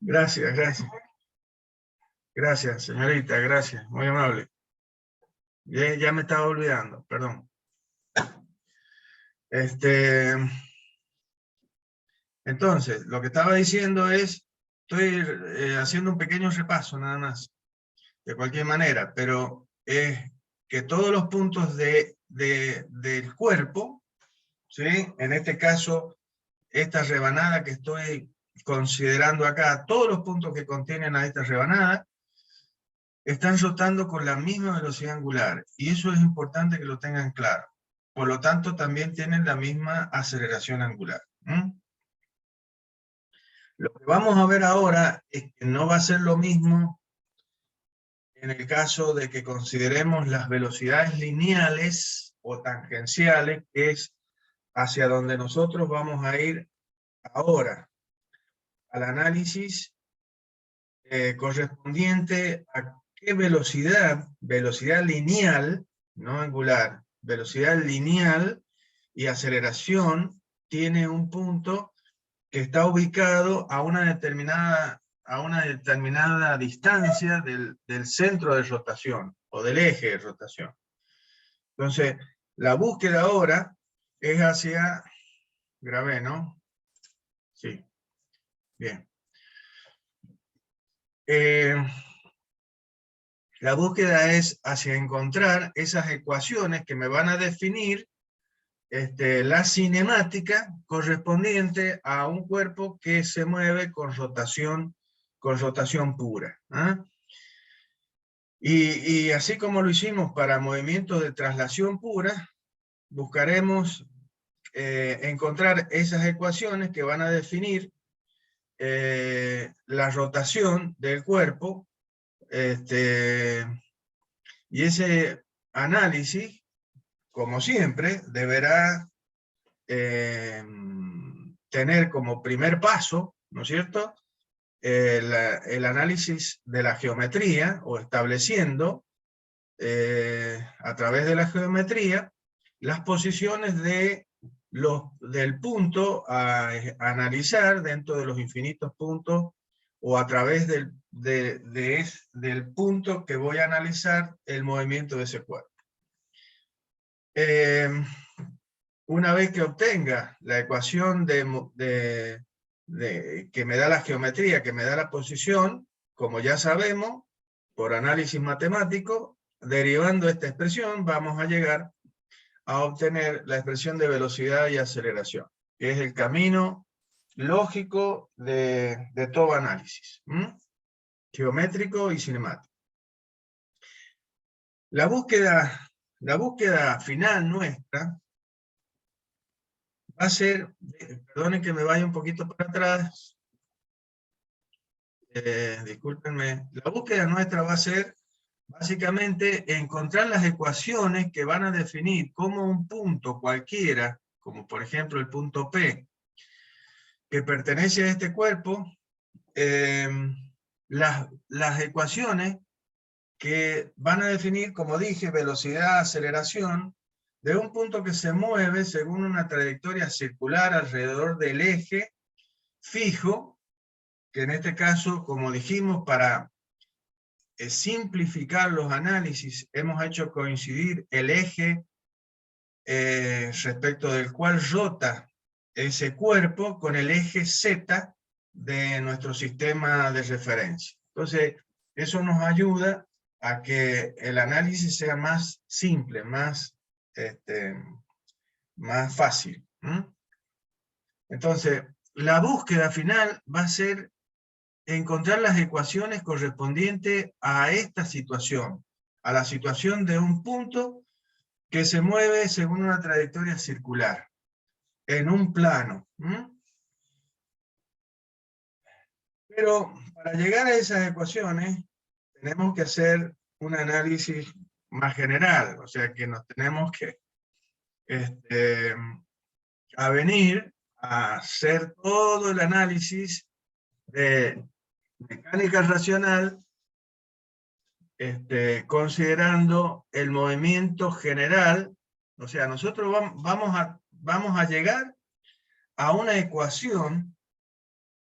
Gracias, gracias. Gracias, señorita, gracias. Muy amable. Ya me estaba olvidando, perdón. Entonces, lo que estaba diciendo es, estoy haciendo un pequeño repaso nada más, de cualquier manera, pero es que todos los puntos del cuerpo, ¿sí? En este caso, esta rebanada que estoy considerando acá, todos los puntos que contienen a esta rebanada, están rotando con la misma velocidad angular, y eso es importante que lo tengan claro. Por lo tanto, también tienen la misma aceleración angular. Lo que vamos a ver ahora es que no va a ser lo mismo en el caso de que consideremos las velocidades lineales o tangenciales, que es hacia donde nosotros vamos a ir ahora, al análisis correspondiente a qué velocidad lineal, no angular, velocidad lineal y aceleración tiene un punto que está ubicado a una determinada distancia del centro de rotación o del eje de rotación. Entonces, la búsqueda ahora es hacia, grabé, ¿no? Sí, bien. La búsqueda es hacia encontrar esas ecuaciones que me van a definir la cinemática correspondiente a un cuerpo que se mueve con rotación pura. Y así como lo hicimos para movimientos de traslación pura, buscaremos encontrar esas ecuaciones que van a definir la rotación del cuerpo, y ese análisis, como siempre, deberá tener como primer paso, ¿no es cierto?, el análisis de la geometría, o estableciendo a través de la geometría las posiciones del punto a analizar dentro de los infinitos puntos, o a través del punto que voy a analizar el movimiento de ese cuerpo. Una vez que obtenga la ecuación que me da la geometría, que me da la posición, como ya sabemos, por análisis matemático, derivando esta expresión, vamos a llegar a obtener la expresión de velocidad y aceleración, que es el camino lógico de todo análisis, geométrico y cinemático. La búsqueda final nuestra va a ser, perdonen que me vaya un poquito para atrás, discúlpenme, la búsqueda nuestra va a ser básicamente encontrar las ecuaciones que van a definir cómo un punto cualquiera, como por ejemplo el punto P, que pertenece a este cuerpo, las ecuaciones que van a definir, como dije, velocidad, aceleración, de un punto que se mueve según una trayectoria circular alrededor del eje fijo, que en este caso, como dijimos, para simplificar los análisis, hemos hecho coincidir el eje respecto del cual rota ese cuerpo con el eje Z de nuestro sistema de referencia. Entonces, eso nos ayuda a que el análisis sea más simple, más fácil. Entonces, la búsqueda final va a ser encontrar las ecuaciones correspondientes a esta situación, a la situación de un punto que se mueve según una trayectoria circular, en un plano. Pero para llegar a esas ecuaciones, tenemos que hacer un análisis más general, o sea que nos tenemos que avenir a hacer todo el análisis de mecánica racional, considerando el movimiento general. O sea, nosotros vamos a llegar a una ecuación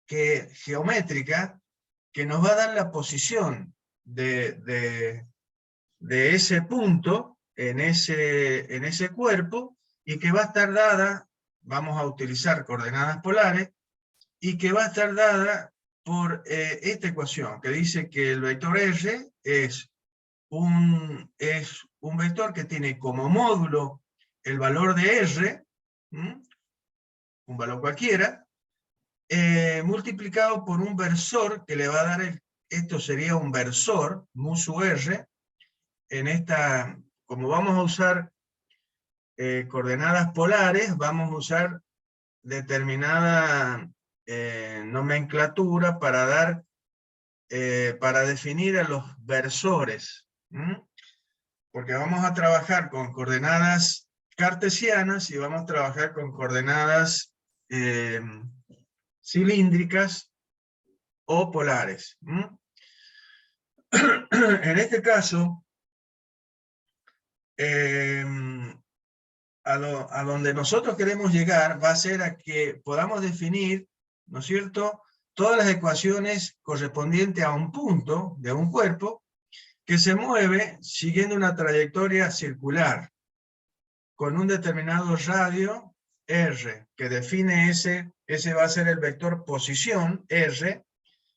geométrica que nos va a dar la posición de ese punto en ese cuerpo, y que va a estar dada, vamos a utilizar coordenadas polares, y que va a estar dada por esta ecuación, que dice que el vector R es un vector que tiene como módulo el valor de R, un valor cualquiera, multiplicado por un versor que le va a dar, esto sería un versor, mu sub R, en esta, como vamos a usar coordenadas polares, vamos a usar determinada nomenclatura para definir a los versores, porque vamos a trabajar con coordenadas cartesianas y vamos a trabajar con coordenadas cilíndricas o polares. En este caso, a donde nosotros queremos llegar va a ser a que podamos definir, ¿no es cierto?, todas las ecuaciones correspondientes a un punto de un cuerpo que se mueve siguiendo una trayectoria circular, con un determinado radio R, que define ese va a ser el vector posición R,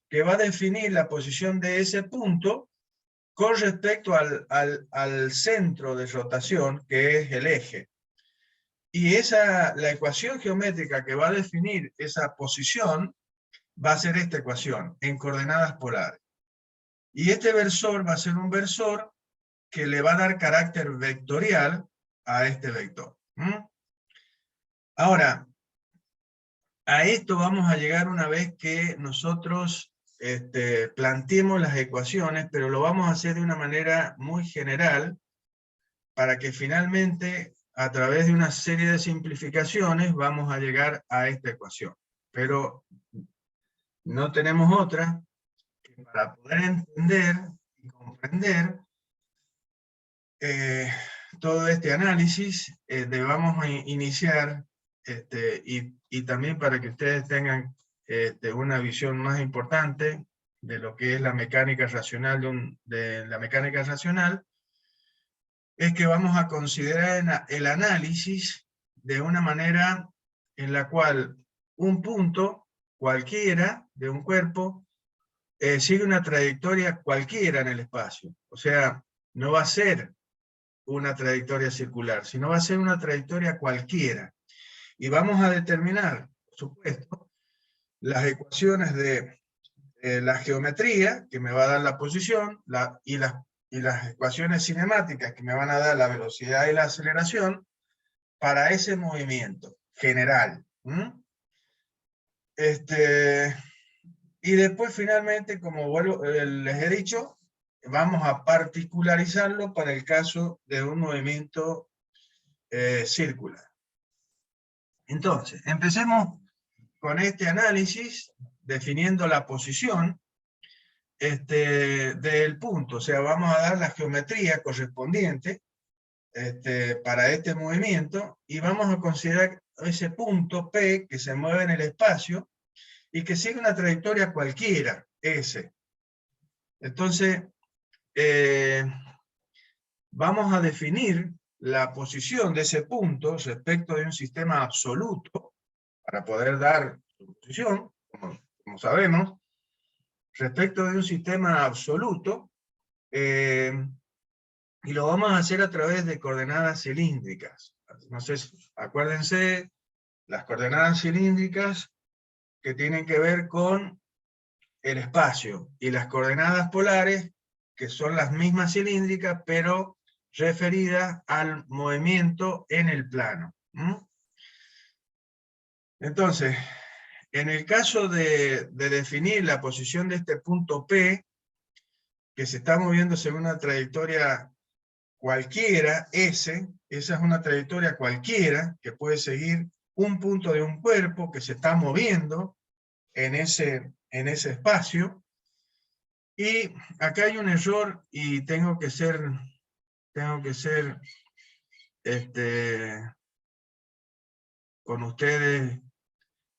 que va a definir la posición de ese punto con respecto al centro de rotación, que es el eje. Y la ecuación geométrica que va a definir esa posición va a ser esta ecuación, en coordenadas polares. Y este versor va a ser un versor que le va a dar carácter vectorial a este vector. Ahora, a esto vamos a llegar una vez que nosotros planteemos las ecuaciones, pero lo vamos a hacer de una manera muy general, para que finalmente, a través de una serie de simplificaciones, vamos a llegar a esta ecuación. Pero no tenemos otra que, para poder entender y comprender todo este análisis, debamos iniciar, y también para que ustedes tengan una visión más importante de lo que es la mecánica racional, es que vamos a considerar el análisis de una manera en la cual un punto cualquiera de un cuerpo sigue una trayectoria cualquiera en el espacio. O sea, no va a ser una trayectoria circular, sino va a ser una trayectoria cualquiera. Y vamos a determinar, por supuesto, las ecuaciones de la geometría, que me va a dar la posición, y las ecuaciones cinemáticas, que me van a dar la velocidad y la aceleración, para ese movimiento general. Y después, finalmente, como les he dicho, vamos a particularizarlo para el caso de un movimiento circular. Entonces, empecemos con este análisis, definiendo la posición del punto. O sea, vamos a dar la geometría correspondiente para este movimiento, y vamos a considerar ese punto P que se mueve en el espacio y que sigue una trayectoria cualquiera, S. Entonces, vamos a definir la posición de ese punto respecto de un sistema absoluto, para poder dar su posición, como sabemos, respecto de un sistema absoluto, y lo vamos a hacer a través de coordenadas cilíndricas. Entonces, acuérdense, las coordenadas cilíndricas que tienen que ver con el espacio, y las coordenadas polares, que son las mismas cilíndricas, pero referidas al movimiento en el plano. Entonces, en el caso de definir la posición de este punto P, que se está moviendo según una trayectoria cualquiera, esa es una trayectoria cualquiera que puede seguir un punto de un cuerpo que se está moviendo en ese espacio. Y acá hay un error, y tengo que ser con ustedes,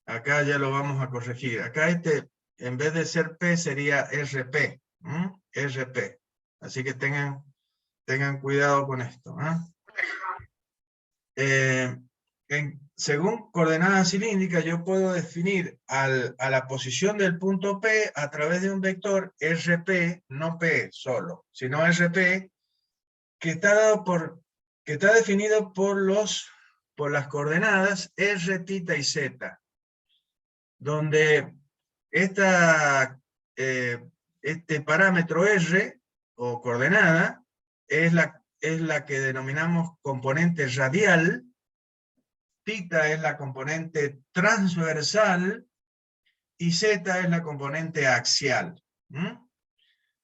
acá ya lo vamos a corregir. Acá en vez de ser P sería RP. RP. Así que tengan cuidado con esto. Según coordenada cilíndrica, yo puedo definir a la posición del punto P a través de un vector RP, no P solo, sino RP, que está definido por las coordenadas R, θ y Z, donde este parámetro R, o coordenada, es la que denominamos componente radial, θ es la componente transversal, y Z es la componente axial.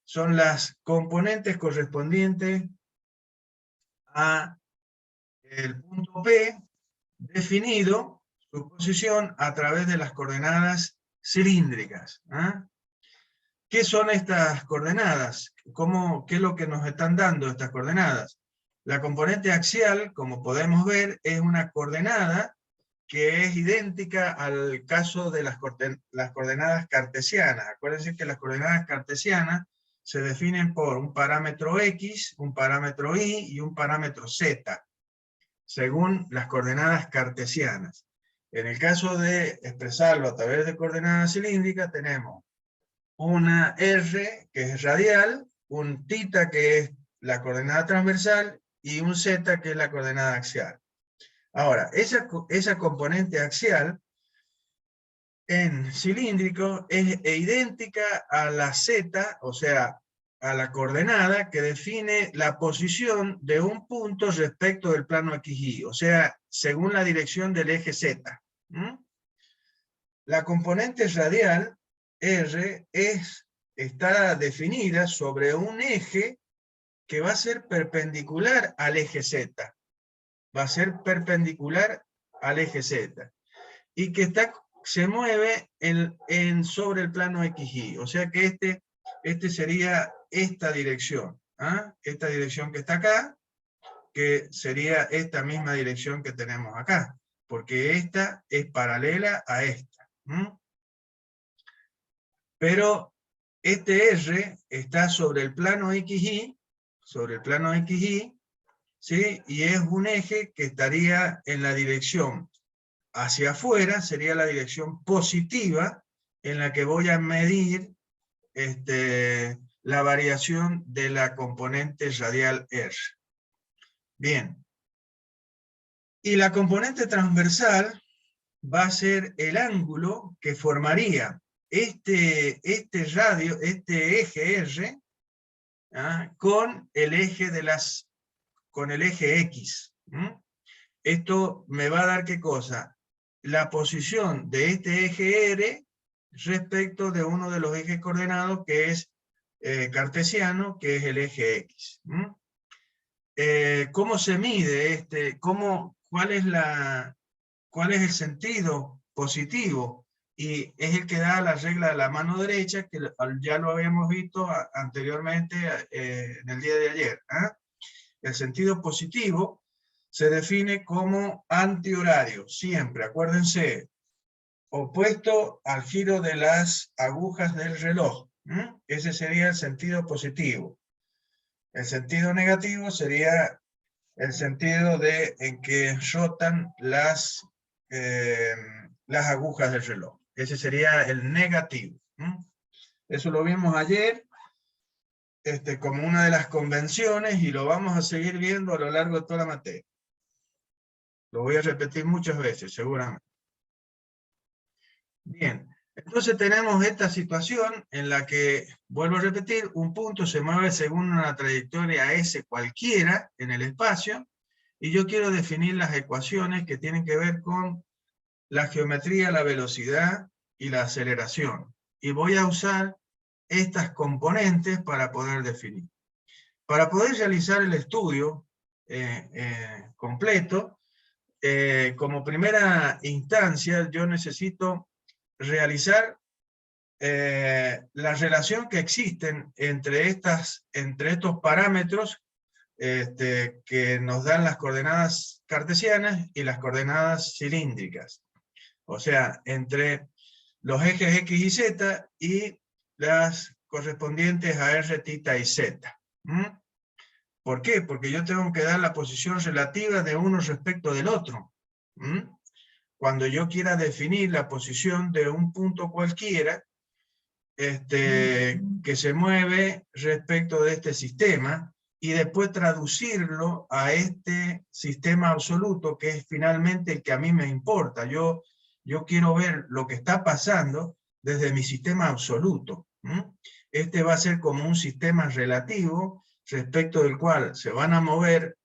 Son las componentes correspondientes a el punto P, definido su posición a través de las coordenadas cilíndricas. ¿Qué son estas coordenadas? ¿Qué es lo que nos están dando estas coordenadas? La componente axial, como podemos ver, es una coordenada que es idéntica al caso de las coordenadas cartesianas. Acuérdense que las coordenadas cartesianas se definen por un parámetro X, un parámetro Y y un parámetro Z, según las coordenadas cartesianas. En el caso de expresarlo a través de coordenadas cilíndricas, tenemos una R, que es radial, un θ, que es la coordenada transversal, y un Z, que es la coordenada axial. Ahora, esa componente axial en cilíndrico es idéntica a la Z, o sea, a la coordenada que define la posición de un punto respecto del plano XY, o sea, según la dirección del eje Z. La componente radial, R, está definida sobre un eje que va a ser perpendicular al eje Z. Va a ser perpendicular al eje Z. Y que se mueve sobre el plano XY. O sea que este sería esta dirección. Esta dirección que está acá, que sería esta misma dirección que tenemos acá. Porque esta es paralela a esta. Pero este R está sobre el plano XY, ¿sí? Y es un eje que estaría en la dirección hacia afuera, sería la dirección positiva en la que voy a medir la variación de la componente radial R. Bien. Y la componente transversal va a ser el ángulo que formaría este eje R, con el eje X. Esto me va a dar ¿qué cosa? La posición de este eje R respecto de uno de los ejes coordenados que es cartesiano, que es el eje X. ¿Cómo se mide cuál es el sentido positivo? Y es el que da la regla de la mano derecha, que ya lo habíamos visto anteriormente en el día de ayer. El sentido positivo se define como antihorario, siempre, acuérdense, opuesto al giro de las agujas del reloj. Ese sería el sentido positivo. El sentido negativo sería el sentido en que rotan las agujas del reloj. Ese sería el negativo. Eso lo vimos ayer como una de las convenciones y lo vamos a seguir viendo a lo largo de toda la materia. Lo voy a repetir muchas veces, seguramente. Bien, entonces tenemos esta situación en la que, vuelvo a repetir, un punto se mueve según una trayectoria S cualquiera en el espacio, y yo quiero definir las ecuaciones que tienen que ver con la geometría, la velocidad y la aceleración. Y voy a usar estas componentes para poder definir. Para poder realizar el estudio completo, como primera instancia, yo necesito realizar la relación que existen entre estos parámetros que nos dan las coordenadas cartesianas y las coordenadas cilíndricas. O sea, entre los ejes X y Z y las correspondientes a R, θ y Z. ¿Por qué? Porque yo tengo que dar la posición relativa de uno respecto del otro. Cuando yo quiera definir la posición de un punto cualquiera, que se mueve respecto de este sistema, y después traducirlo a este sistema absoluto, que es finalmente el que a mí me importa. Yo quiero ver lo que está pasando desde mi sistema absoluto. Este va a ser como un sistema relativo, respecto del cual se van a mover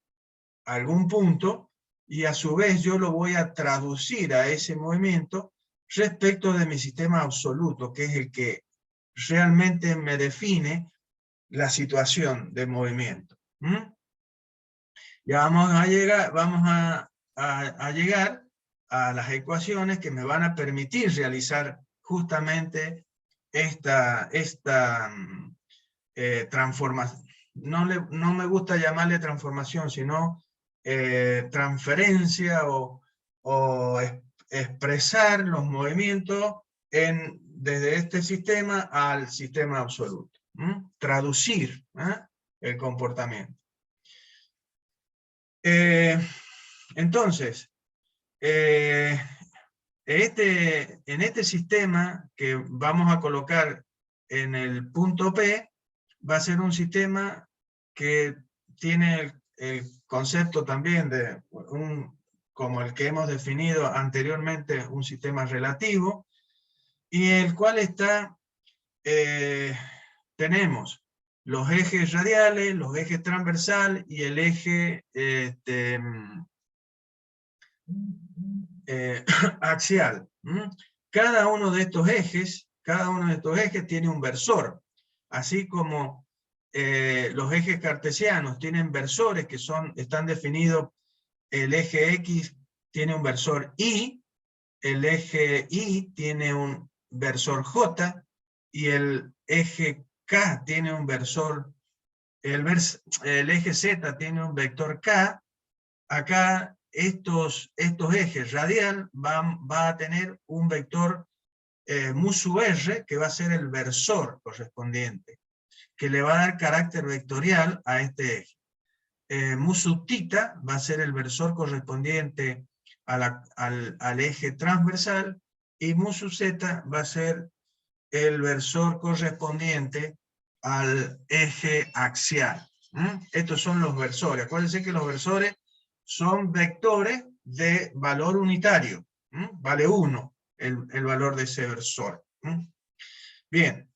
algún punto, y a su vez yo lo voy a traducir a ese movimiento respecto de mi sistema absoluto, que es el que realmente me define la situación de movimiento. Ya vamos a llegar a las ecuaciones que me van a permitir realizar justamente esta transformación. No me gusta llamarle transformación, sino transferencia o expresar los movimientos desde este sistema al sistema absoluto. Traducir el comportamiento. Entonces, en este sistema que vamos a colocar en el punto P, va a ser un sistema que tiene el concepto también de como el que hemos definido anteriormente, un sistema relativo, y el cual tenemos los ejes radiales, los ejes transversal y el eje axial. Cada uno de estos ejes tiene un versor, así como los ejes cartesianos tienen versores que están definidos. El eje X tiene un versor Y, el eje Y tiene un versor J, y el eje K tiene un versor, el eje Z tiene un vector K. Acá estos ejes radial va a tener un vector mu sub R, que va a ser el versor correspondiente, que le va a dar carácter vectorial a este eje. Mu sub θ va a ser el versor correspondiente al eje transversal, y mu sub Z va a ser el versor correspondiente al eje axial. Estos son los versores. Acuérdense que los versores son vectores de valor unitario. Vale 1 el valor de ese versor. Bien.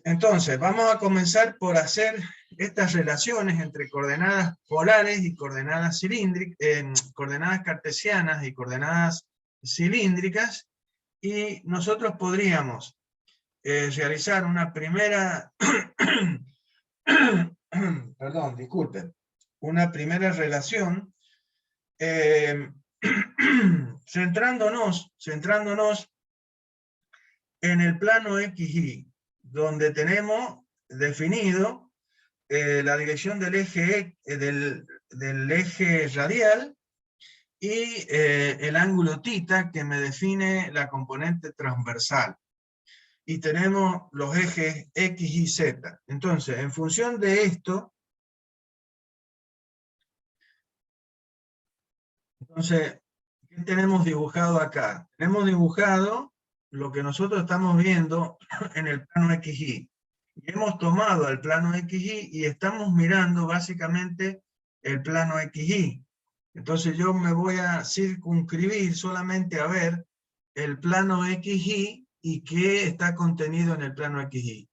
Entonces, vamos a comenzar por hacer estas relaciones entre coordenadas polares y coordenadas cilíndricas, coordenadas cartesianas y coordenadas cilíndricas, y nosotros podríamos realizar una primera, perdón, disculpen, una primera relación centrándonos en el plano XY, donde tenemos definido la dirección del eje, del eje radial, y el ángulo θ, que me define la componente transversal. Y tenemos los ejes X y Z. Entonces, en función de esto, ¿qué tenemos dibujado acá? Tenemos dibujado lo que nosotros estamos viendo en el plano XY. Y hemos tomado el plano XY y estamos mirando básicamente el plano XY. Entonces yo me voy a circunscribir solamente a ver el plano XY y qué está contenido en el plano XY.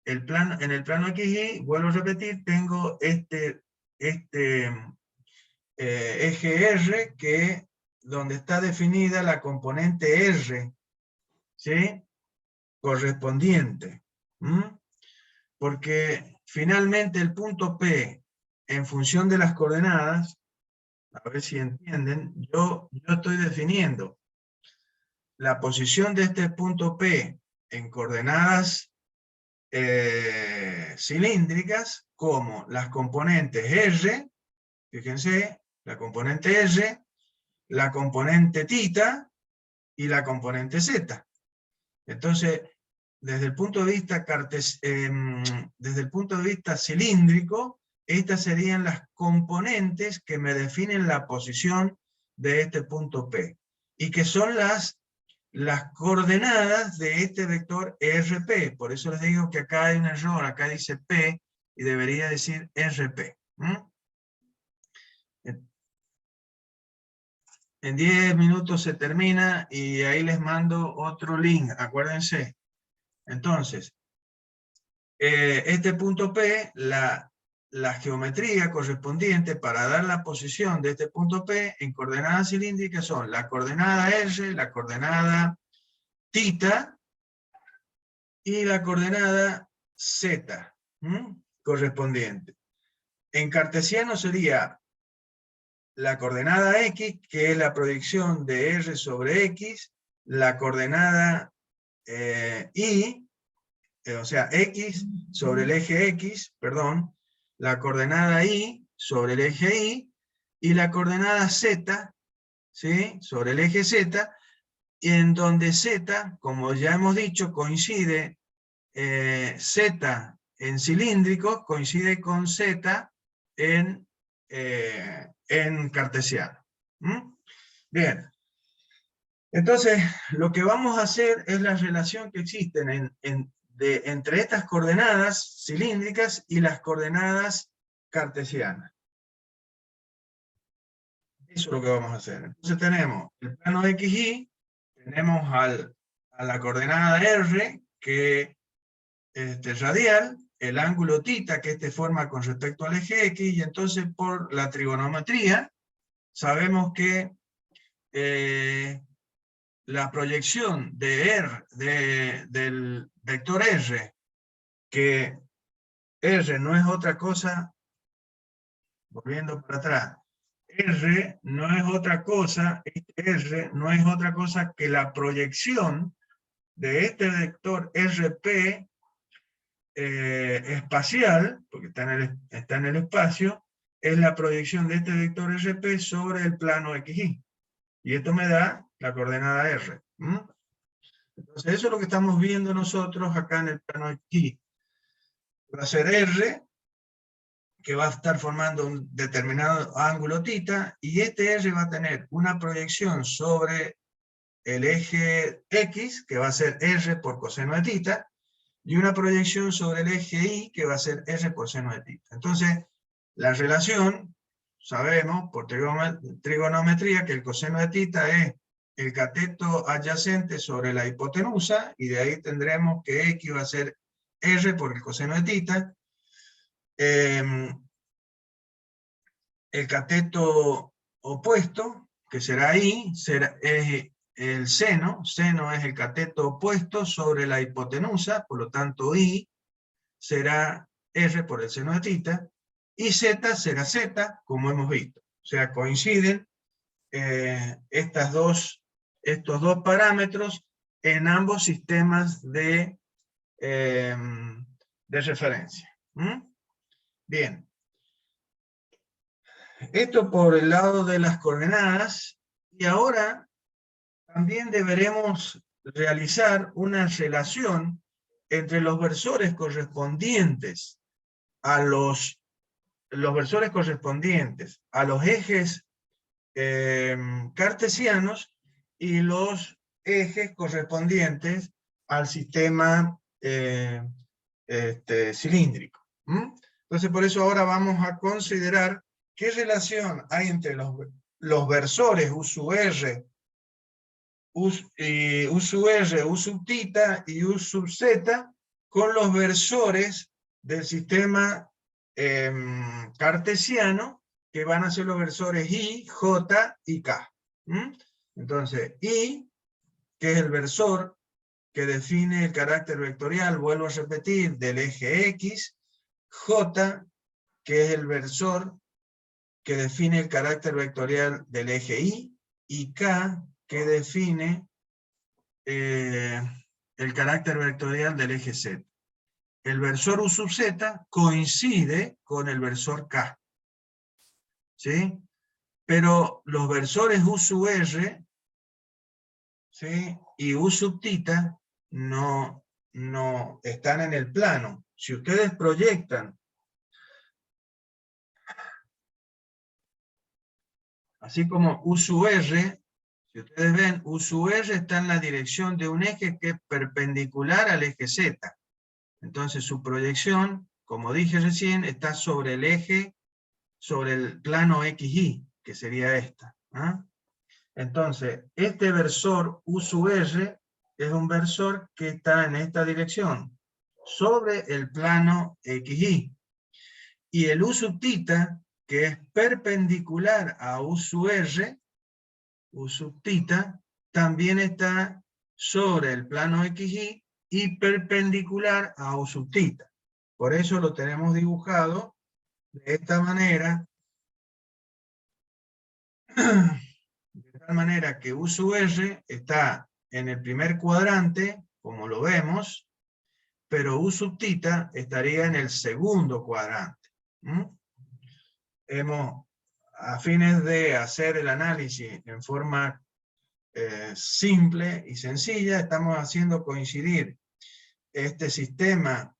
En el plano XY, vuelvo a repetir, tengo este eje R, donde está definida la componente R, ¿sí? Correspondiente. Porque finalmente el punto P, en función de las coordenadas, a ver si entienden, yo estoy definiendo la posición de este punto P en coordenadas cilíndricas como las componentes R, fíjense, la componente R, la componente θ y la componente Z. Entonces, desde el punto de vista desde el punto de vista cilíndrico, estas serían las componentes que me definen la posición de este punto P, y que son las coordenadas de este vector RP. Por eso les digo que acá hay un error, acá dice P, y debería decir RP. En 10 minutos se termina, y ahí les mando otro link, acuérdense. Entonces, este punto P, la geometría correspondiente para dar la posición de este punto P en coordenadas cilíndricas son la coordenada R, la coordenada θ y la coordenada Z correspondiente. En cartesiano sería la coordenada X, que es la proyección de R sobre X, la coordenada Y, o sea, X sobre el eje X, perdón, la coordenada Y sobre el eje Y, y la coordenada Z, ¿sí?, sobre el eje Z, y en donde Z, como ya hemos dicho, coincide, Z en cilíndrico coincide con Z en cartesiano. Bien. Entonces, lo que vamos a hacer es la relación que existen entre estas coordenadas cilíndricas y las coordenadas cartesianas. Eso es lo que vamos a hacer. Entonces tenemos el plano XY, tenemos a la coordenada R, que es radial, el ángulo θ, que forma con respecto al eje X, y entonces por la trigonometría sabemos que la proyección de R, del vector R, que R no es otra cosa, volviendo para atrás, R no es otra cosa, R no es otra cosa que la proyección de este vector RP espacial, porque está en el espacio, es la proyección de este vector RP sobre el plano XY. Y esto me da la coordenada R. Entonces eso es lo que estamos viendo nosotros acá en el plano XY. Va a ser R, que va a estar formando un determinado ángulo θ, y este R va a tener una proyección sobre el eje X, que va a ser R por coseno de θ, y una proyección sobre el eje Y, que va a ser R por seno de θ. Entonces, la relación, sabemos por trigonometría, que el coseno de θ es el cateto adyacente sobre la hipotenusa, y de ahí tendremos que X va a ser R por el coseno de θ. El cateto opuesto, que será Y, es el seno es el cateto opuesto sobre la hipotenusa, por lo tanto Y será R por el seno de θ, y Z será Z, como hemos visto. O sea, coinciden estos dos parámetros en ambos sistemas de referencia. Bien. Esto por el lado de las coordenadas, y ahora también deberemos realizar una relación entre los versores correspondientes a los ejes cartesianos y los ejes correspondientes al sistema cilíndrico. Entonces, por eso ahora vamos a considerar qué relación hay entre los versores U sub R, U sub R, U sub θ y U sub Z con los versores del sistema cartesiano, que van a ser los versores I, J y K. Entonces, I, que es el versor que define el carácter vectorial, vuelvo a repetir, del eje X, J, que es el versor que define el carácter vectorial del eje y K, que define el carácter vectorial del eje Z. El versor U sub Z coincide con el versor K, ¿sí? Pero los versores U sub R ¿sí? Y U sub θ no están en el plano. Si ustedes proyectan, así como U sub R, si ustedes ven, U sub R está en la dirección de un eje que es perpendicular al eje Z. Entonces su proyección, como dije recién, está sobre el eje, sobre el plano XY, que sería esta. ¿Ah? Entonces, este versor U sub R es un versor que está en esta dirección, sobre el plano XY. Y el U sub θ, que es perpendicular a U sub R, U sub θ, también está sobre el plano XY y perpendicular a U sub θ. Por eso lo tenemos dibujado de esta manera, de tal manera que U sub R está en el primer cuadrante, como lo vemos, pero U sub θ estaría en el segundo cuadrante. A fines de hacer el análisis en forma simple y sencilla, estamos haciendo coincidir este sistema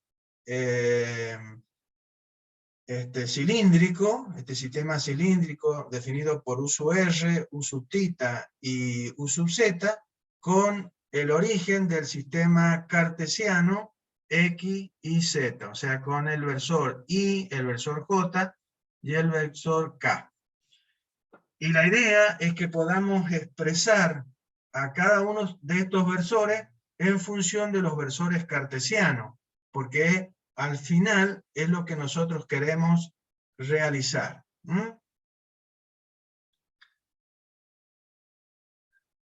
este sistema cilíndrico definido por U sub R, U sub θ y U sub Z, con el origen del sistema cartesiano X y Z, o sea, con el versor Y, el versor J y el versor K. Y la idea es que podamos expresar a cada uno de estos versores en función de los versores cartesianos, porque al final es lo que nosotros queremos realizar.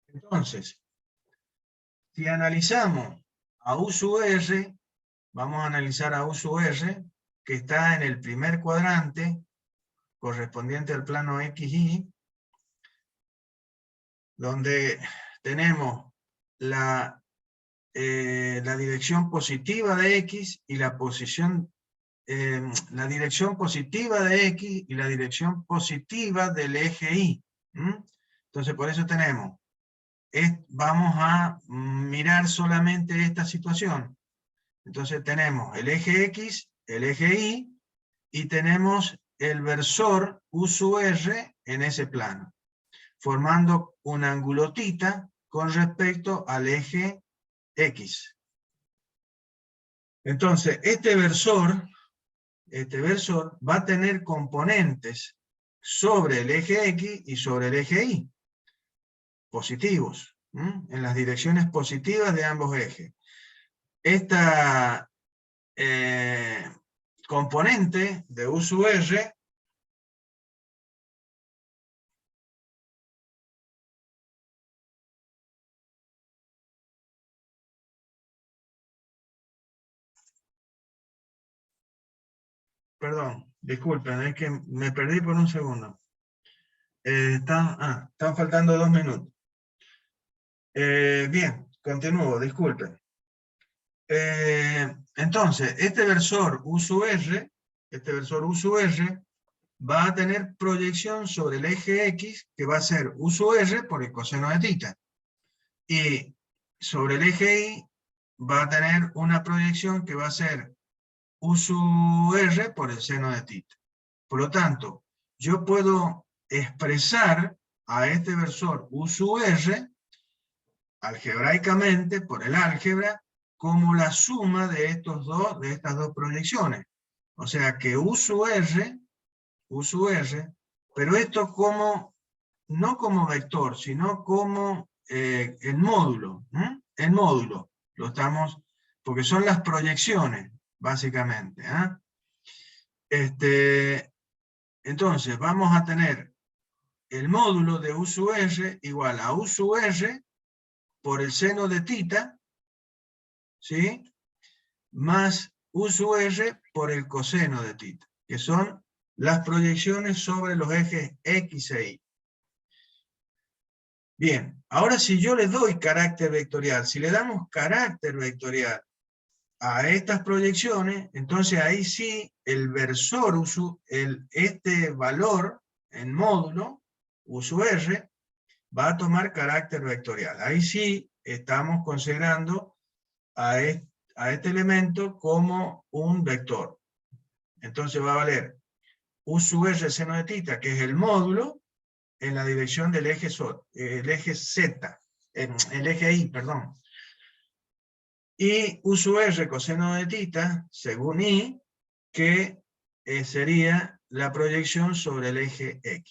Entonces, si analizamos a U sub R, vamos a analizar a U sub R, que está en el primer cuadrante, correspondiente al plano XY, donde tenemos la dirección positiva de X y la dirección positiva de X y la dirección positiva del eje Y. Entonces, por eso tenemos, vamos a mirar solamente esta situación. Entonces tenemos el eje X, el eje Y, y tenemos el versor U sub R en ese plano, formando un ángulo θ con respecto al eje X. Entonces, este versor va a tener componentes sobre el eje X y sobre el eje Y, positivos, en las direcciones positivas de ambos ejes. Esta componente de U sub R perdón, disculpen, es que me perdí por un segundo. Están faltando 2 minutos. Bien, continúo, disculpen. Entonces, este versor U sub R va a tener proyección sobre el eje X, que va a ser U sub R por el coseno de θ. Y sobre el eje Y va a tener una proyección que va a ser U sub R por el seno de θ. Por lo tanto, yo puedo expresar a este versor U sub R algebraicamente, por el álgebra, como la suma de estas dos proyecciones. O sea que U sub R, pero esto no como vector, sino como el módulo. El módulo, porque son las proyecciones, básicamente. Entonces, vamos a tener el módulo de U sub R igual a U sub R por el seno de θ, ¿sí? Más U sub R por el coseno de θ, que son las proyecciones sobre los ejes X e Y. Bien, ahora si yo le doy carácter vectorial, si le damos carácter vectorial a estas proyecciones, entonces ahí sí el versor, este valor en módulo, U sub R, va a tomar carácter vectorial. Ahí sí estamos considerando a este elemento como un vector. Entonces va a valer U sub R seno de θ, que es el módulo, en la dirección del eje Z, el eje Y, perdón. Y U sub R coseno de θ, según Y, que sería la proyección sobre el eje X.